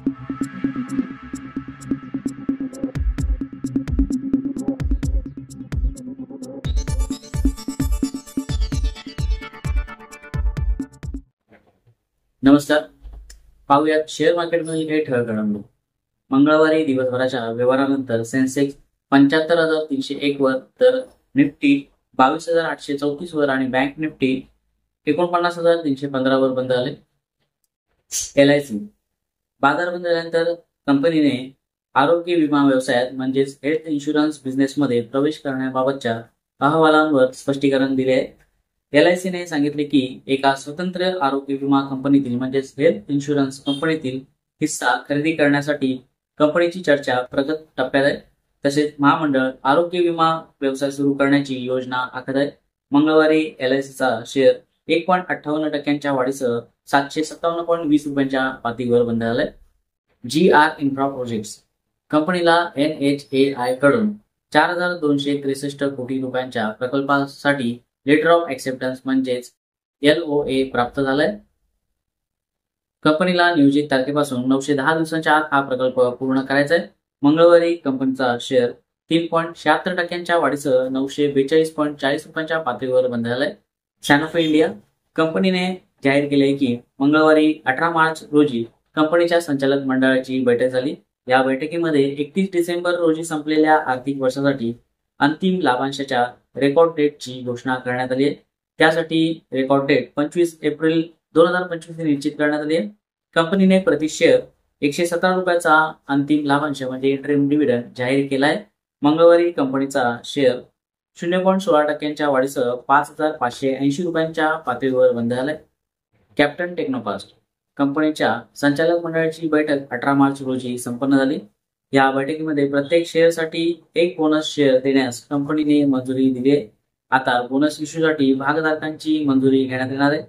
नमस्कार. पाहूयात शेअर मार्केटमध्ये काही ठळक घडामोडी. मंगळवारी दिवसभराच्या व्यवहारानंतर सेन्सेक्स 75,301 वर, तर निफ्टी 22,834 वर आणि बँक निफ्टी 49,315 वर बंद झाले. LIC बाजार बंद झाल्यानंतर कंपनीने आरोग्य विमा व्यवसायात म्हणजेच हेल्थ इन्शुरन्स बिझनेसमध्ये प्रवेश करण्याबाबतच्या अहवालांवर स्पष्टीकरण दिले आहे. LIC ने सांगितले की एका स्वतंत्र आरोग्य विमा कंपनीतील म्हणजेच हेल्थ इन्शुरन्स कंपनीतील हिस्सा खरेदी करण्यासाठी कंपनीची चर्चा प्रगत टप्प्यात आहे. तसेच महामंडळ आरोग्य विमा व्यवसाय सुरू करण्याची योजना आखत आहे. मंगळवारी LICचा शेअर 1.58% वाढीसह 757.20 रुपयांच्या पातळीवर बंद झालाय. GR इन्फ्रा प्रोजेक्ट्स कंपनीला NHAI कडून 4,263 कोटी रुपयांच्या प्रकल्पासाठी लेटर ऑफ ऍक्सेप्टन्स म्हणजेच LOA प्राप्त झालाय. कंपनीला नियोजित तारखेपासून 910 दिवसांच्या आत हा प्रकल्प पूर्ण करायचा आहे. मंगळवारी कंपनीचा शेअर 3.76% वाढीसह 942.40 रुपयांच्या पातळीवर बंद झालाय. सॅनोफी इंडिया कंपनीने जाहीर केले की मंगळवारी 18 मार्च रोजी कंपनीच्या संचालक मंडळाची बैठक झाली. या बैठकीमध्ये 31 डिसेंबर रोजी संपलेल्या आर्थिक वर्षासाठी अंतिम लाभांशाच्या रेकॉर्ड डेटची घोषणा करण्यात आली आहे. त्यासाठी रेकॉर्ड डेट 25 एप्रिल 2025 निश्चित करण्यात आली आहे. कंपनीने प्रति शेअर 117 रुपयाचा अंतिम लाभांश म्हणजे इंटरिम डिव्हिडंड जाहीर केला आहे. मंगळवारी कंपनीचा शेअर 0.16% वाढीसह 5,580 रुपयांच्या पातळीवर बंद झालाय. कॅप्टन टेक्नोफास्ट कंपनीच्या संचालक मंडळाची बैठक 18 मार्च रोजी संपन्न झाली. या बैठकीमध्ये प्रत्येक शेअरसाठी एक बोनस शेअर देण्यास कंपनीने मंजुरी दिली आहे. आता बोनस इश्यूसाठी भागधारकांची मंजुरी घेण्यात येणार आहे.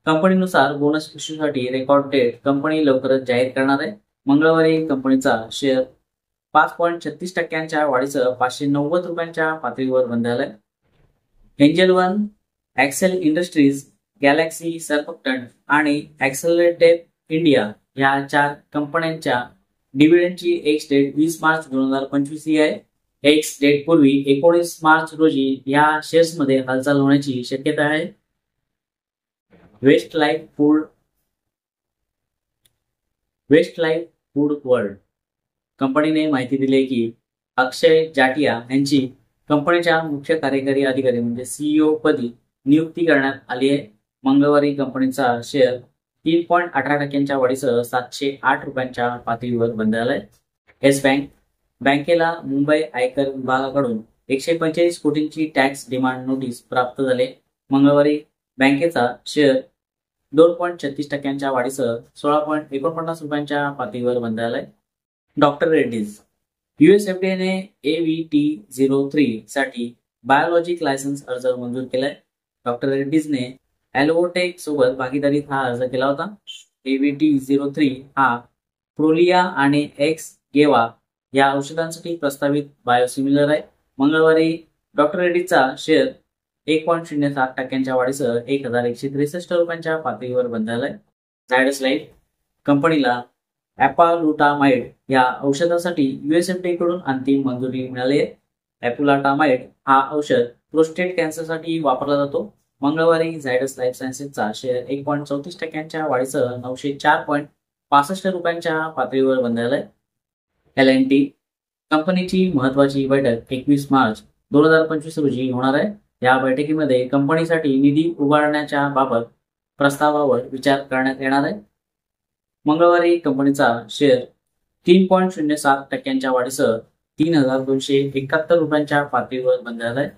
कंपनीनुसार बोनस इश्यूसाठी रेकॉर्ड डेट कंपनी लवकरच जाहीर करणार आहे. मंगळवारी कंपनीचा शेअर 5.36% वाढीसह 590 रुपयांच्या पातळीवर बंद झालाय. Angel One, Axel Industries, Galaxy Surfactant आणि ॲक्सेलरेटेड इंडिया या 4 कंपन्यांच्या डिव्हिडंडची एक्स डेट 20 मार्च 2025 ही आहे. एक्स डेट पूर्वी 19 मार्च रोजी या शेअर्समध्ये हालचाल होण्याची शक्यता आहे. वेस्टलाईफ फूड वर्ल्ड कंपनीने माहिती दिली की अक्षय जाटिया यांची कंपनीच्या मुख्य कार्यकारी अधिकारी म्हणजे CEO पदी नियुक्ती करण्यात आली आहे. मंगळवारी कंपनीचा शेअर 3.18% वाढीसह 708 रुपयांच्या पातळीवर बंद झालाय. येस बँकेला मुंबई आयकर विभागाकडून 145 कोटींची टॅक्स डिमांड नोटीस प्राप्त झाले. मंगळवारी बँकेचा शेअर 2.36% वाढीसह 16.49 रुपयांच्या पातळीवर बंद झालाय. डॉक्टर रेड्डीज US FDA ने AVT03 साठी बायोलॉजिक लायसन्स अर्ज मंजूर केलाय. डॉक्टर रेड्डीजने ॲल्वोटेक सोबत भागीदारीत हा अर्ज केला होता. AVT03 हा प्रोलिया आणि एक्सगेवा या औषधांसाठी प्रस्तावित बायोसिमिलर आहे. मंगळवारी डॉक्टर रेड्डीचा शेअर 1.07% वाढीसह 1,163 रुपयांच्या पातळीवर बंद झालाय. झायडस लाईफ कंपनीला ॲपालुटामाइड या औषधासाठी US FDA कडून अंतिम मंजुरी मिळाली आहे. ॲपालुटामाइड हा औषध प्रोस्टेट कॅन्सरसाठी वापरला जातो. मंगळवारी झायडस लाईफ सायन्सेसचा शेअर 1.34% वाढीसह 904.65 रुपयांच्या पातळीवर बंद झालाय. L&T कंपनीची महत्वाची बैठक 21 मार्च 2025 रोजी होणार आहे. या बैठकीमध्ये कंपनीसाठी निधी उभारण्याच्या बाबत प्रस्तावावर विचार करण्यात येणार आहे. मंगळवारी कंपनीचा शेअर 3.07% वाढीसह 3,271 रुपयांच्या पातळीवर बंद झालाय.